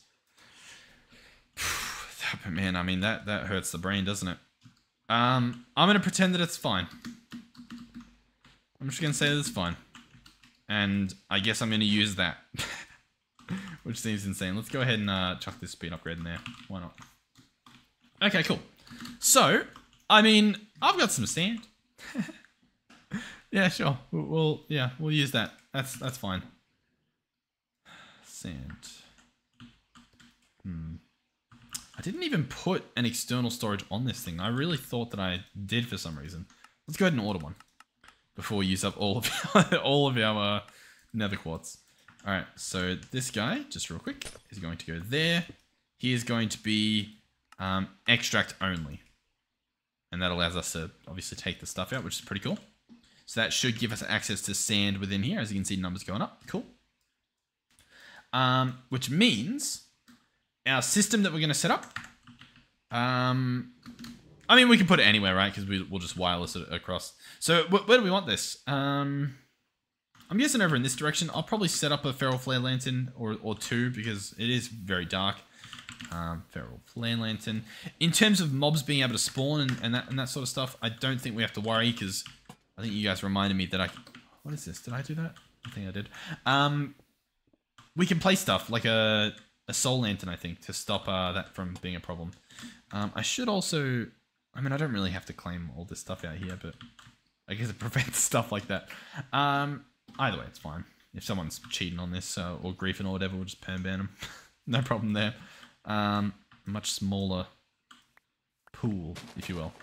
But man, I mean, that hurts the brain, doesn't it? I'm going to pretend that it's fine. I'm just going to say that it's fine. And I guess I'm going to use that. Which seems insane. Let's go ahead and chuck this speed upgrade in there. Why not? Okay, cool. So, I mean, I've got some sand. Yeah, sure. We'll use that. That's fine. Sand. I didn't even put an external storage on this thing. I really thought that I did for some reason. Let's go ahead and order one before we use up all of our nether quartz. All right, so this guy, just real quick, is going to go there. He is going to be extract only. And that allows us to obviously take the stuff out, which is pretty cool. So that should give us access to sand within here. As you can see, numbers going up. Cool. Which means our system that we're going to set up. I mean, we can put it anywhere, right? Because we'll just wireless it across. So where do we want this? I'm guessing over in this direction. I'll probably set up a feral flare lantern or 2 because it is very dark. Feral flare lantern. In terms of mobs being able to spawn and that sort of stuff, I don't think we have to worry because I think you guys reminded me that what is this? Did I do that? I think I did. We can place stuff like a soul lantern, I think, to stop that from being a problem. I should also... I mean, I don't really have to claim all this stuff out here, but I guess it prevents stuff like that. Either way, it's fine. If someone's cheating on this or griefing or whatever, we'll just perm ban them. No problem there. Much smaller pool, if you will.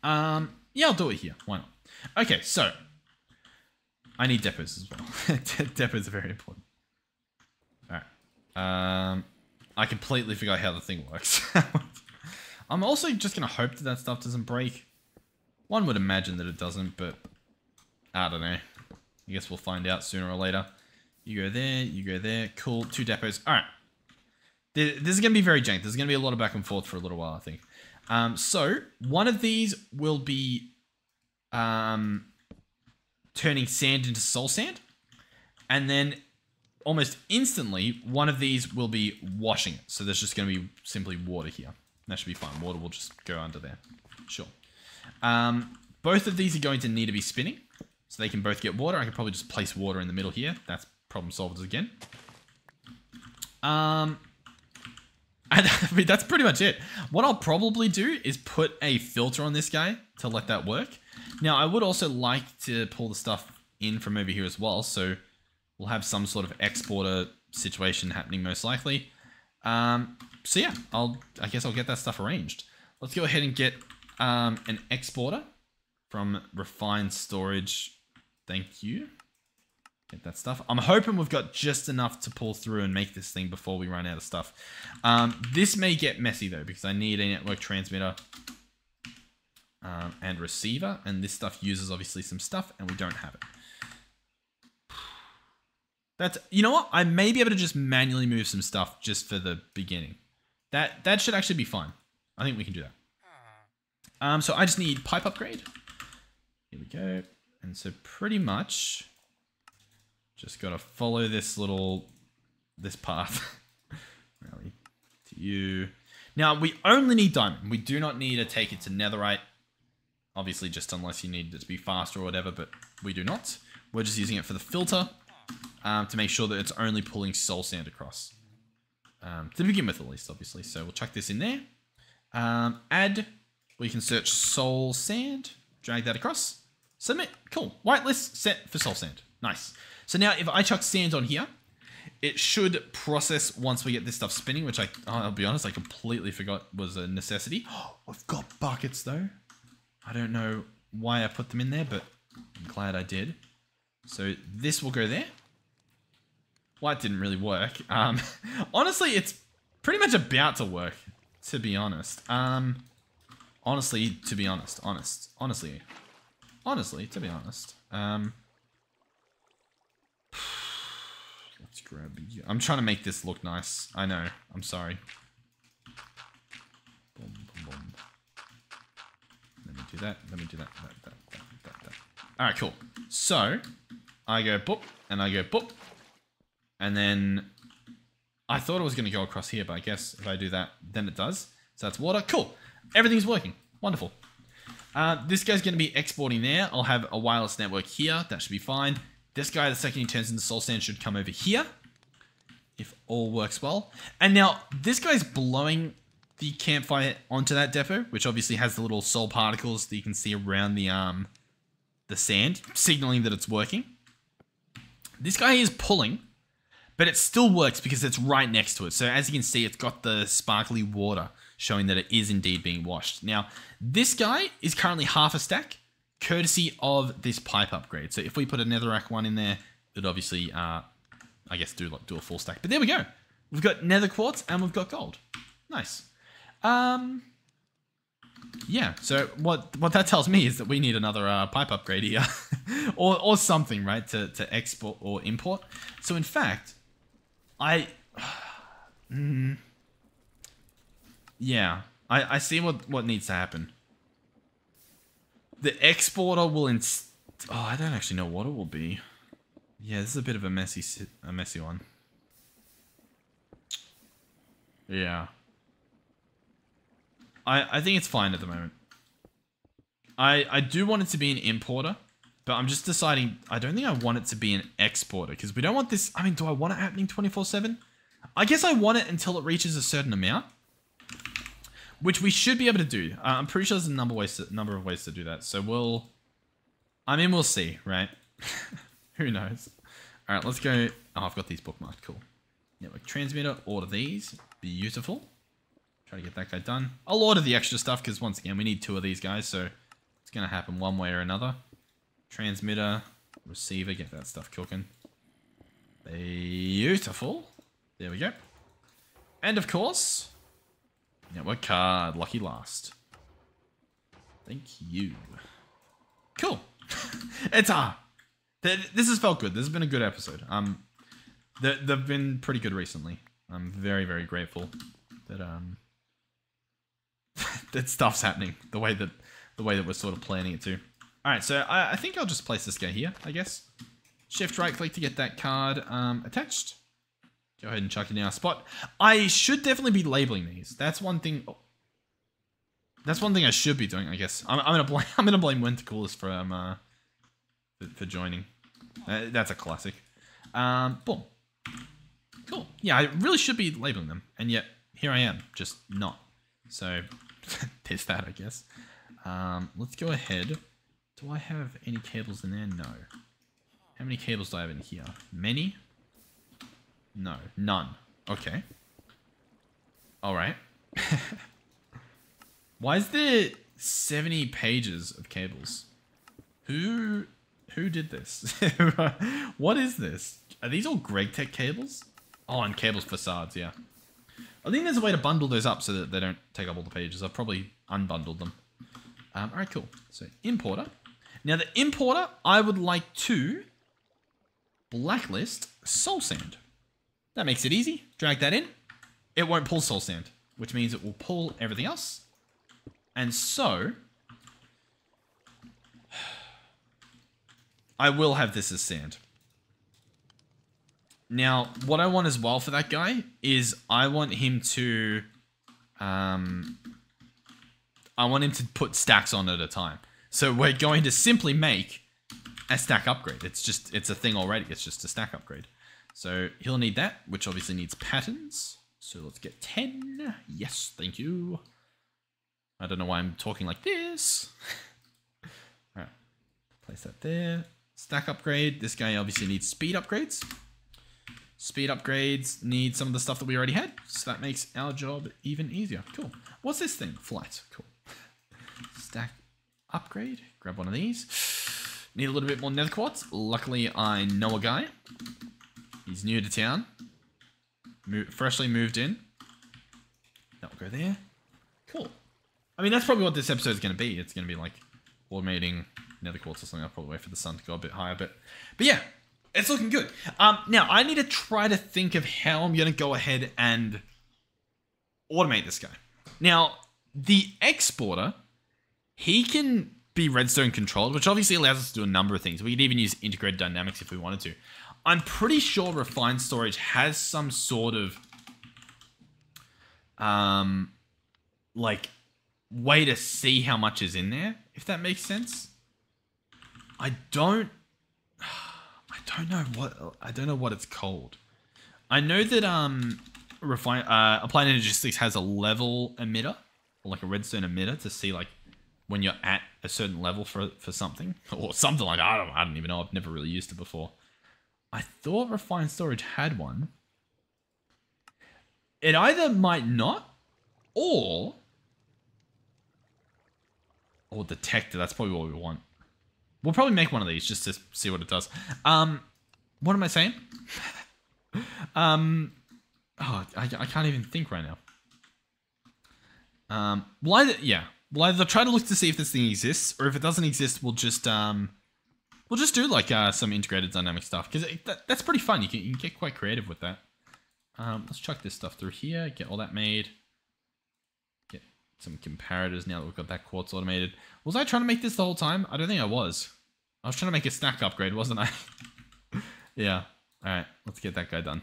Yeah, I'll do it here. Why not? Okay, so I need depots as well. Depots are very important. All right. I completely forgot how the thing works. I'm also just gonna hope that stuff doesn't break. One would imagine that it doesn't, but I don't know. I guess we'll find out sooner or later. You go there, you go there. Cool, 2 depots. All right. This is going to be very jank. There's going to be a lot of back and forth for a little while, I think. So, one of these will be turning sand into soul sand. And then, almost instantly, one of these will be washing it. So, there's just going to be simply water here. That should be fine. Water will just go under there. Sure. Both of these are going to need to be spinning. So, they can both get water. I could probably just place water in the middle here. That's problem solved again. And I mean, that's pretty much it. What I'll probably do is put a filter on this guy to let that work. Now, I would also like to pull the stuff in from over here as well. So we'll have some sort of exporter situation happening most likely. So yeah, I guess I'll get that stuff arranged. Let's go ahead and get an exporter from refined storage. Thank you. Get that stuff. I'm hoping we've got just enough to pull through and make this thing before we run out of stuff. This may get messy though, because I need a network transmitter and receiver, and this stuff uses obviously some stuff, and we don't have it. That's, you know what? I may be able to just manually move some stuff just for the beginning. That should actually be fine. I think we can do that. So I just need pipe upgrade. Here we go. And so pretty much just got to follow this path. Really, to you. Now, we only need diamond. We do not need to take it to netherite. Obviously, just unless you need it to be faster or whatever, but we do not. We're just using it for the filter to make sure that it's only pulling soul sand across. To begin with, at least, obviously. So we'll chuck this in there. Add. We can search soul sand. Drag that across. Submit. Cool. Whitelist set for soul sand. Nice. So now if I chuck sand on here, it should process once we get this stuff spinning, which I'll be honest, I completely forgot was a necessity. Oh, we've got buckets though. I don't know why I put them in there, but I'm glad I did. So this will go there. Well, it didn't really work. Honestly, it's pretty much about to work, to be honest. Honestly, to be honest. Honestly, to be honest. Let's grab you. I'm trying to make this look nice. I know. I'm sorry. Boom, boom, boom. Let me do that. Let me do that. That. All right, cool. So I go boop and I go boop. And then I thought it was going to go across here, but I guess if I do that, then it does. So that's water. Cool. Everything's working. Wonderful. This guy's going to be exporting there. I'll have a wireless network here. That should be fine. This guy, the second he turns into soul sand, should come over here. If all works well. And now, this guy's blowing the campfire onto that depot, which obviously has the little soul particles that you can see around the sand, signaling that it's working. This guy is pulling, but it still works because it's right next to it. So as you can see, it's got the sparkly water showing that it is indeed being washed. Now, this guy is currently half a stack, courtesy of this pipe upgrade. So if we put a netherrack one in there, it would obviously, I guess, do a full stack. But there we go. We've got nether quartz and we've got gold. Nice. Yeah, so what that tells me is that we need another pipe upgrade here. or something, right, to export or import. So in fact, yeah, I see what needs to happen. The exporter will I don't actually know what it will be. Yeah, this is a bit of a messy one. Yeah. I think it's fine at the moment. I do want it to be an importer, but I'm just deciding, I don't think I want it to be an exporter, because we don't want this, I mean, do I want it happening 24/7? I guess I want it until it reaches a certain amount, which we should be able to do. I'm pretty sure there's a number of ways to do that, so we'll see, right? Who knows? All right, let's go. Oh, I've got these bookmarked, cool. Network transmitter, order these, beautiful. Try to get that guy done. I'll order the extra stuff because once again, we need 2 of these guys, so it's going to happen one way or another. Transmitter, receiver, get that stuff cooking. Beautiful. There we go. And of course, network card, lucky last. Thank you. Cool. This has felt good. This has been a good episode. They've been pretty good recently. I'm very, very grateful that that stuff's happening the way that we're sort of planning it to. All right, so I think I'll just place this guy here, I guess. Shift right click to get that card attached. Go ahead and chuck it in our spot. I should definitely be labeling these. That's one thing. Oh, that's one thing I should be doing, I guess. I'm gonna blame Winter Coolest for joining. That's a classic. Boom. Cool. Yeah, I really should be labeling them, and yet here I am, just not. So there's that, I guess. Let's go ahead. Do I have any cables in there? No. How many cables do I have in here? Many? No, none. Okay. All right. Why is there 70 pages of cables. Who did this? What is this? Are these all GregTech cables? Oh, and cables facades, yeah. I think there's a way to bundle those up so that they don't take up all the pages. I've probably unbundled them. Alright, cool. So, importer. Now, the importer, I would like to blacklist soul sand. That makes it easy. Drag that in. It won't pull soul sand, which means it will pull everything else. And so, I will have this as sand. Now, what I want as well for that guy is I want him to put stacks on at a time. So we're going to simply make a stack upgrade. It's a thing already. It's just a stack upgrade. So he'll need that, which obviously needs patterns. So let's get 10. Yes, thank you. I don't know why I'm talking like this. All right, place that there. Stack upgrade. This guy obviously needs speed upgrades. Speed upgrades need some of the stuff that we already had. So that makes our job even easier. Cool. What's this thing? Flight. Cool. Stack upgrade. Grab one of these. Need a little bit more nether quartz. Luckily, I know a guy. He's new to town. Freshly moved in. That'll go there. Cool. I mean, that's probably what this episode is going to be. It's going to be like automating nether quartz or something. I'll probably wait for the sun to go a bit higher. But yeah, it's looking good. Now, I need to try to think of how I'm going to go ahead and automate this guy. Now, the exporter, he can be redstone controlled, which obviously allows us to do a number of things. We could even use integrated dynamics if we wanted to. I'm pretty sure refined storage has some sort of like way to see how much is in there, if that makes sense. I don't know what it's called. I know that Applied Energistics has a level emitter, or like a redstone emitter, to see like when you're at a certain level for something, or something like that. I don't even know. I've never really used it before. I thought refined storage had one. It either might not, or detector. That's probably what we want. We'll probably make one of these just to see what it does. What am I saying? I can't even think right now. We'll either try to look to see if this thing exists, or if it doesn't exist, we'll just do like some integrated dynamic stuff, because that's pretty fun. You can get quite creative with that. Let's chuck this stuff through here, get all that made. Get some comparators now that we've got that quartz automated. Was I trying to make this the whole time? I don't think I was. I was trying to make a stack upgrade, wasn't I? Yeah. Alright, let's get that guy done.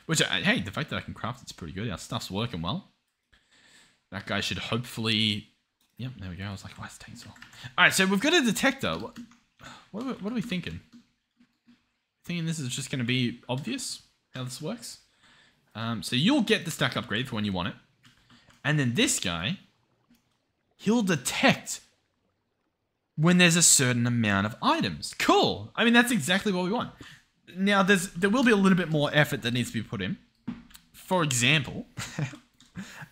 Which, hey, the fact that I can craft it's pretty good. Our stuff's working well. That guy should hopefully... Yep, there we go. I was like, why is it taking so long? Alright, so we've got a detector. What are we thinking? Thinking this is just going to be obvious how this works? So you'll get the stack upgrade for when you want it. And then this guy, he'll detect when there's a certain amount of items. Cool. I mean, that's exactly what we want. Now, there will be a little bit more effort that needs to be put in. For example,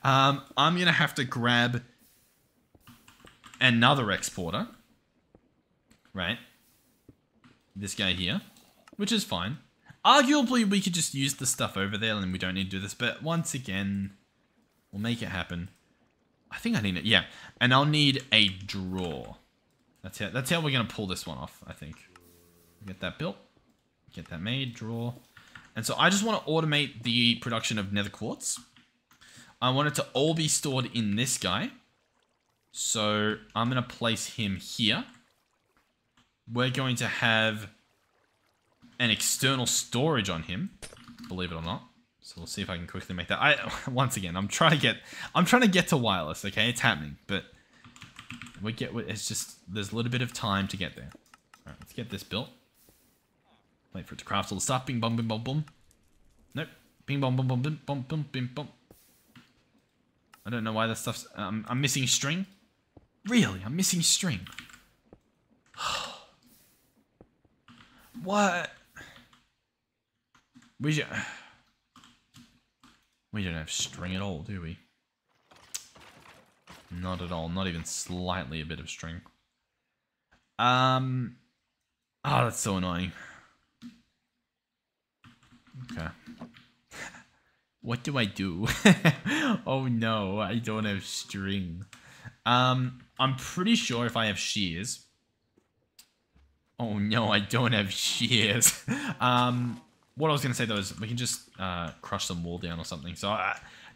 I'm going to have to grab another exporter. Right? This guy here. Which is fine. Arguably, we could just use the stuff over there and we don't need to do this. But once again, we'll make it happen. I think I need it. Yeah. And I'll need a drawer. That's how we're going to pull this one off, I think. Get that built. Get that made. Drawer. And so I just want to automate the production of nether quartz. I want it to all be stored in this guy. So I'm going to place him here. We're going to have an external storage on him, believe it or not. So we'll see if I can quickly make that. Once again, I'm trying to get to wireless. Okay, it's happening, but it's just there's a little bit of time to get there. All right, let's get this built. Wait for it to craft all the stuff. Bing bong, bing bong, boom. Nope. Bing bong, boom, boom, bing bong, boom, bing bong. I don't know why that stuff's. I'm missing string. Really, I'm missing string. What? We don't have string at all, do we? Not at all. Not even slightly a bit of string. Oh, that's so annoying. Okay. What do I do? Oh no, I don't have string. I'm pretty sure if I have shears. Oh no, I don't have shears. What I was going to say though is we can just crush some wool down or something. So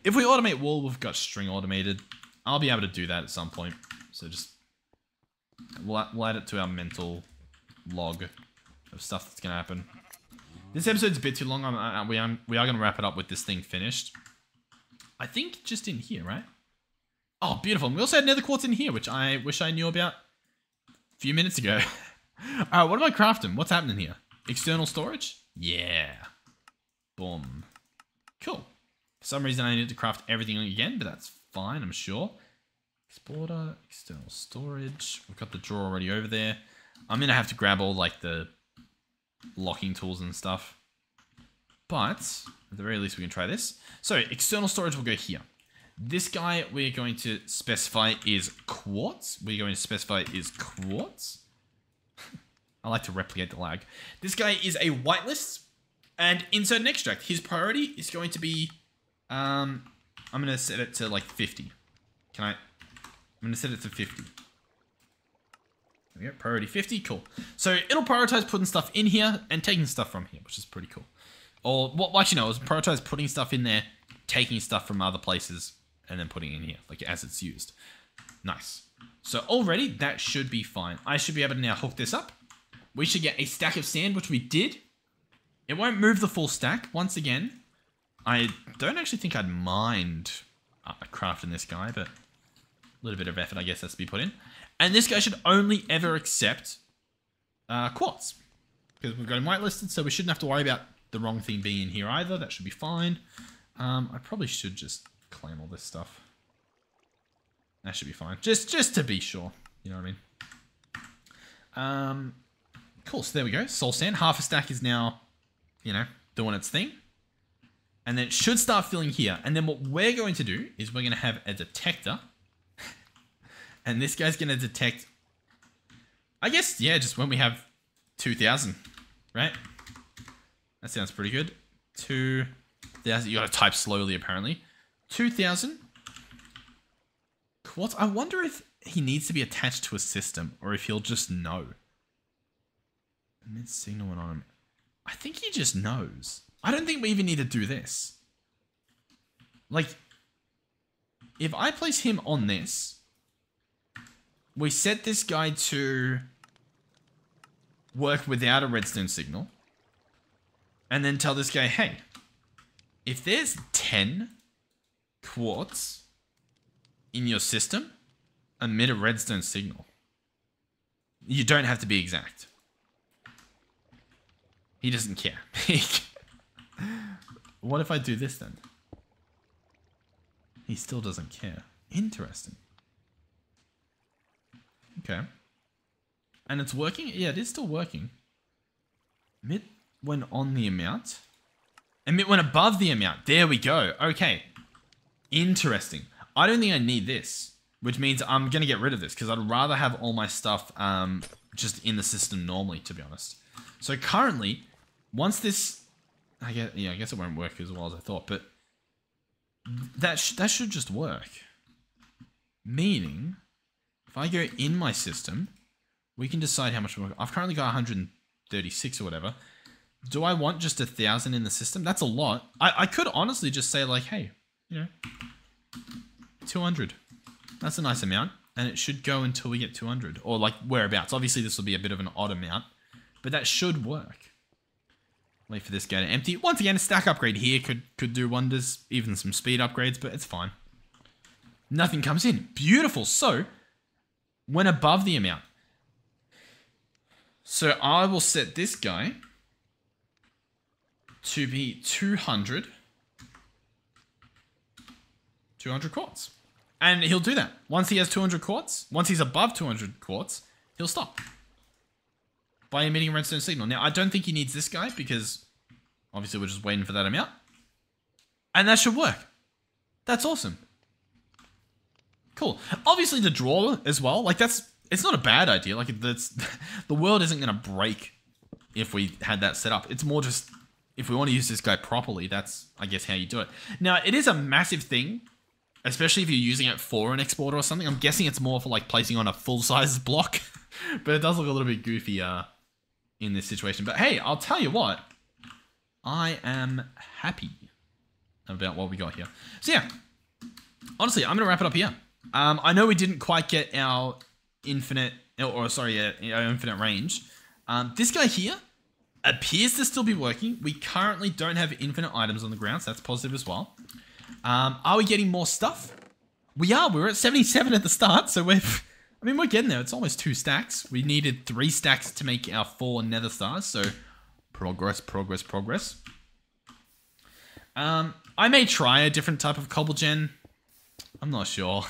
if we automate wool, we've got string automated. I'll be able to do that at some point. So just we'll add it to our mental log of stuff that's going to happen. This episode's a bit too long. We are going to wrap it up with this thing finished. I think just in here, right? Oh, beautiful. And we also had nether quartz in here, which I wish I knew about a few minutes ago. Alright, what am I crafting? What's happening here? External storage? Yeah. Boom. Cool. For some reason I need to craft everything again, but that's fine, I'm sure. Exporter, external storage. We've got the drawer already over there. I'm going to have to grab all like the locking tools and stuff. But at the very least we can try this. So external storage will go here. This guy we're going to specify is quartz. We're going to specify is quartz. I like to replicate the lag. This guy is a whitelist and insert an extract. His priority is going to be, I'm going to set it to like 50. I'm going to set it to 50. There we go, priority 50, cool. So it'll prioritize putting stuff in here and taking stuff from here, which is pretty cool. Or what actually no, it'll prioritize putting stuff in there, taking stuff from other places, and then putting it in here, like as it's used. Nice. So already that should be fine. I should be able to now hook this up. We should get a stack of sand, which we did. It won't move the full stack. Once again, I don't actually think I'd mind crafting this guy, but a little bit of effort, I guess, has to be put in. And this guy should only ever accept quartz. Because we've got him whitelisted, so we shouldn't have to worry about the wrong thing being in here either. That should be fine. I probably should just claim all this stuff. That should be fine. Just to be sure. You know what I mean? Cool, so there we go. Soul sand. Half a stack is now, you know, doing its thing. And then it should start filling here. And then what we're going to do is we're going to have a detector. And this guy's going to detect, I guess, yeah, just when we have 2,000, right? That sounds pretty good. 2,000. You got to type slowly, apparently. 2,000. Quartz. I wonder if he needs to be attached to a system or if he'll just know. Emit signal went on. I think he just knows. I don't think we even need to do this. Like, if I place him on this, we set this guy to work without a redstone signal, and then tell this guy, hey, if there's 10 quartz in your system, emit a redstone signal. You don't have to be exact. He doesn't care. What if I do this then? He still doesn't care. Interesting. Okay. And it's working? Yeah, it is still working. Emit when on the amount. Emit when above the amount. There we go. Okay. Interesting. I don't think I need this. Which means I'm going to get rid of this. Because I'd rather have all my stuff just in the system normally, to be honest. So currently, once this... I guess it won't work as well as I thought. But that should just work. Meaning, if I go in my system, we can decide how much work. I've currently got 136 or whatever. Do I want just 1,000 in the system? That's a lot. I could honestly just say like, hey, you know, 200. That's a nice amount. And it should go until we get 200. Or like whereabouts. Obviously this will be a bit of an odd amount. But that should work. Wait for this guy to empty. Once again, a stack upgrade here could do wonders. Even some speed upgrades, but it's fine. Nothing comes in. Beautiful. So, when above the amount. So I will set this guy to be 200. 200 quartz. And he'll do that. Once he has 200 quartz, once he's above 200 quartz, he'll stop. By emitting a redstone signal. Now, I don't think he needs this guy because obviously we're just waiting for that amount. And that should work. That's awesome. Cool. Obviously the drawer as well. Like it's not a bad idea. Like that's the world isn't going to break if we had that set up. It's more just if we want to use this guy properly, that's I guess how you do it. Now it is a massive thing, especially if you're using it for an exporter or something. I'm guessing it's more for like placing on a full size block, but it does look a little bit goofy in this situation. But hey, I'll tell you what, I am happy about what we got here. So yeah, honestly, I'm gonna wrap it up here. I know we didn't quite get our infinite, our infinite range. This guy here appears to still be working. We currently don't have infinite items on the ground, so that's positive as well. Are we getting more stuff? We are. We were at 77 at the start, so we're getting there. It's almost 2 stacks. We needed 3 stacks to make our 4 nether stars, so progress, progress, progress. I may try a different type of cobble gen. I'm not sure.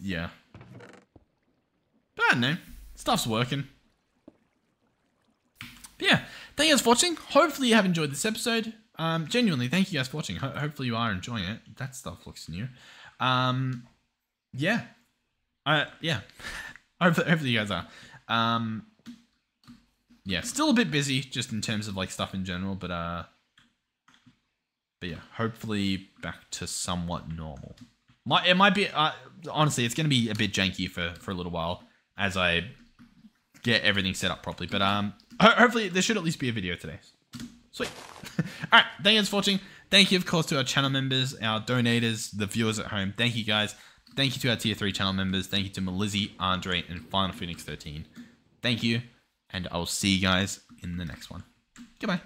Yeah. But I don't know. Stuff's working. But yeah, thank you guys for watching. Hopefully you have enjoyed this episode. Genuinely, thank you guys for watching. Hopefully you are enjoying it. That stuff looks new. Yeah. Yeah. Hopefully you guys are. Yeah, still a bit busy just in terms of like stuff in general, but yeah, hopefully back to somewhat normal. It might be, honestly, it's going to be a bit janky for a little while as I get everything set up properly. But hopefully there should at least be a video today. Sweet. All right, thank you guys for watching. Thank you, of course, to our channel members, our donators, the viewers at home. Thank you, guys. Thank you to our Tier 3 channel members. Thank you to Melizzy, Andre, and Final Phoenix 13. Thank you, and I'll see you guys in the next one. Goodbye.